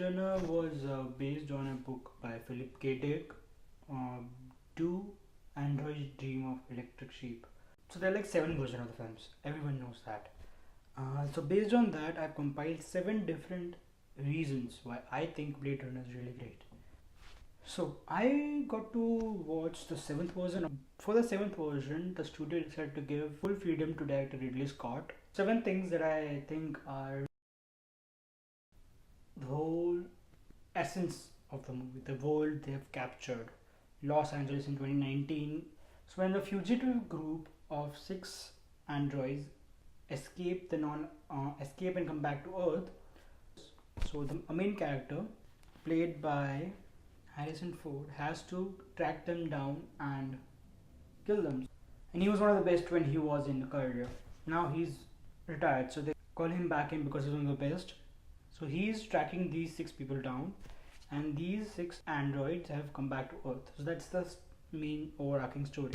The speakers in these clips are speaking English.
Runner was based on a book by Philip K. Dick, uh, Do Androids Dream of Electric Sheep? So there are like 7 versions of the films. Everyone knows that. So based on that, I've compiled 7 different reasons why I think Blade Runner is really great. So I got to watch the 7th version. For the 7th version, the studio decided to give full freedom to director Ridley Scott. 7 things that I think are the whole essence of the movie, the world they have captured, Los Angeles in 2019. So when the fugitive group of 6 androids escape and come back to Earth, so the main character, played by Harrison Ford, has to track them down and kill them. And he was one of the best when he was in the career. Now he's retired, so they call him back in because he's one of the best. So he's tracking these 6 people down, and these 6 androids have come back to Earth. So that's the main overarching story.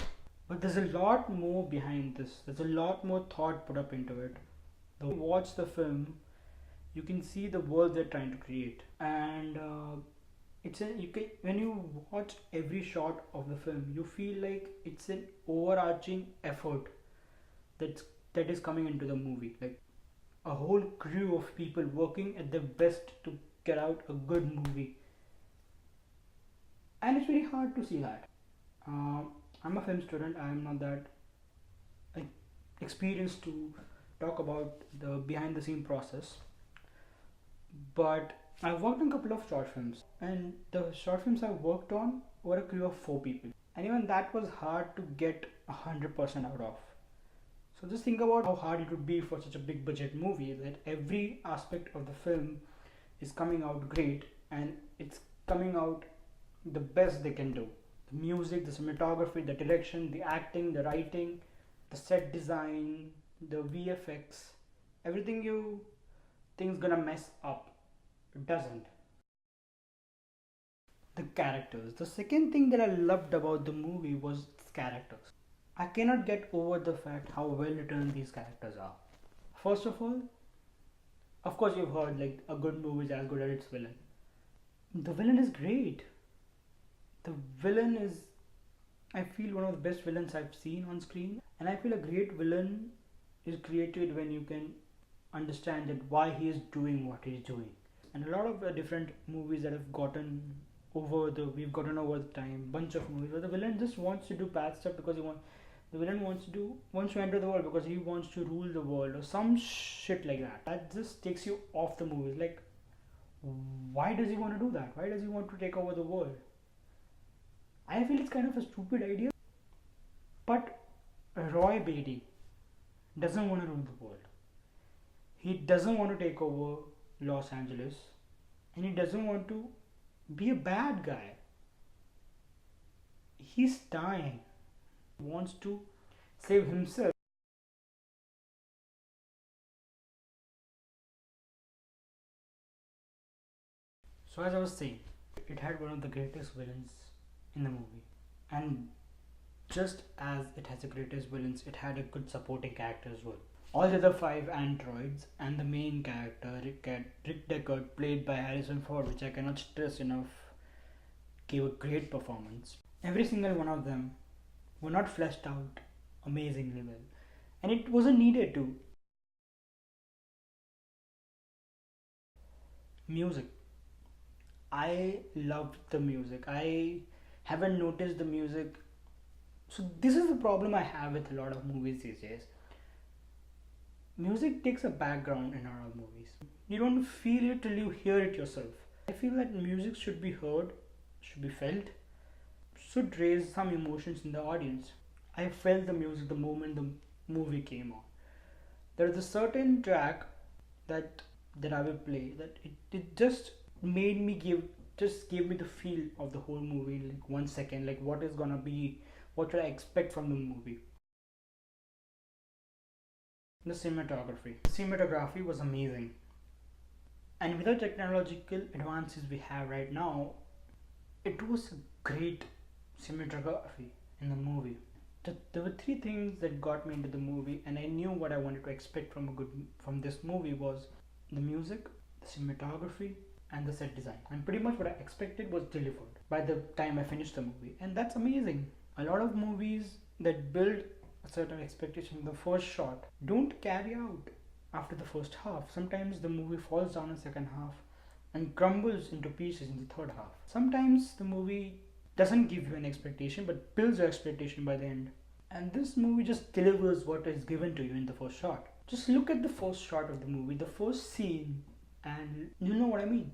But there's a lot more behind this. There's a lot more thought put up into it. When you watch the film, you can see the world they're trying to create, and when you watch every shot of the film, you feel like it's an overarching effort that is coming into the movie. Like a whole crew of people working at their best to get out a good movie, and it's very hard to see that. I'm a film student. I'm not that like experienced to talk about the behind the scene process, but I've worked on a couple of short films, and the short films I worked on were a crew of 4 people, and even that was hard to get 100% out of. So just think about how hard it would be for such a big budget movie, that every aspect of the film is coming out great, and it's coming out the best they can do. The music, the cinematography, the direction, the acting, the writing, the set design, the VFX, everything you think is gonna mess up, it doesn't. The characters. The second thing that I loved about the movie was its characters. I cannot get over the fact how well written these characters are. First of course, you've heard like a good movie is as good as its villain. The villain is great. The villain is, I feel, one of the best villains I've seen on screen, and I feel a great villain is created when you can understand that why he is doing what he's doing. And a lot of different movies that have we've gotten over the time, bunch of movies where the villain just wants to do bad stuff because the villain wants to enter the world because he wants to rule the world or some shit like that. That just takes you off the movie. Like, why does he want to do that? Why does he want to take over the world? I feel it's kind of a stupid idea. But Roy Beatty doesn't want to rule the world. He doesn't want to take over Los Angeles, and he doesn't want to be a bad guy. He's dying. He wants to save himself. So as I was saying, it had one of the greatest villains in the movie, and just as it has the greatest villains, it had a good supporting character as well. All the other 5 androids and the main character, Rick Deckard, played by Harrison Ford, which I cannot stress enough, gave a great performance. Every single one of them were not fleshed out amazingly well, and it wasn't needed to. Music. I loved the music. I haven't noticed the music. So this is the problem I have with a lot of movies these days. Music takes a background in our movies. You don't feel it till you hear it yourself. I feel that music should be heard, should be felt, should raise some emotions in the audience. I felt the music the moment the movie came on. There is a certain track that I will play that it just made me gave me the feel of the whole movie in like 1 second, like what is gonna be, what should I expect from the movie. The cinematography. The cinematography was amazing. And with the technological advances we have right now, it was great cinematography in the movie. There were 3 things that got me into the movie, and I knew what I wanted to expect from this movie was the music, the cinematography, and the set design. And pretty much what I expected was delivered by the time I finished the movie. And that's amazing. A lot of movies that build a certain expectation in the first shot don't carry out after the first half. Sometimes the movie falls down in the second half and crumbles into pieces in the third half. Sometimes the movie doesn't give you an expectation but builds your expectation by the end. And this movie just delivers what is given to you in the first shot. Just look at the first shot of the movie, the first scene, and you know what I mean.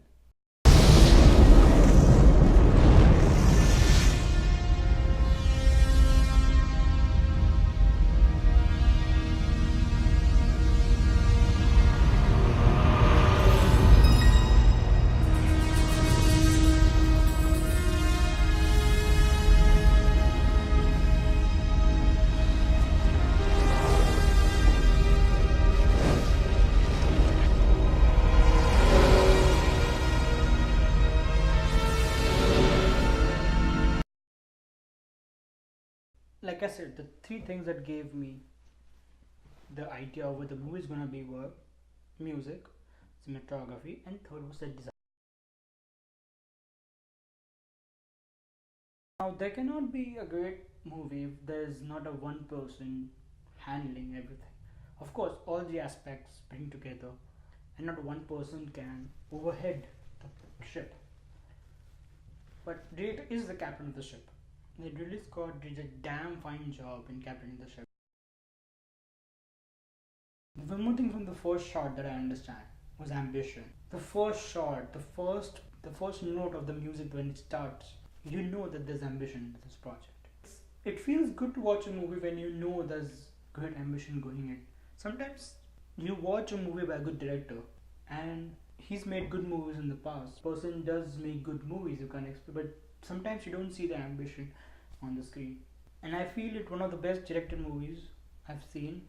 Like I said, the three things that gave me the idea of what the movie is gonna be were music, cinematography, and third was set design. Now, there cannot be a great movie if there's not a one person handling everything. Of course, all the aspects bring together, and not one person can overhead the ship. But director is the captain of the ship. Ridley Scott did a damn fine job in captaining the ship. One more thing from the first shot that I understand was ambition. The first shot, the first note of the music when it starts, you know that there's ambition in this project. It feels good to watch a movie when you know there's good ambition going in. Sometimes you watch a movie by a good director and he's made good movies in the past. Person does make good movies, you can't expect, but sometimes you don't see the ambition on the screen. And I feel it one of the best directed movies I've seen.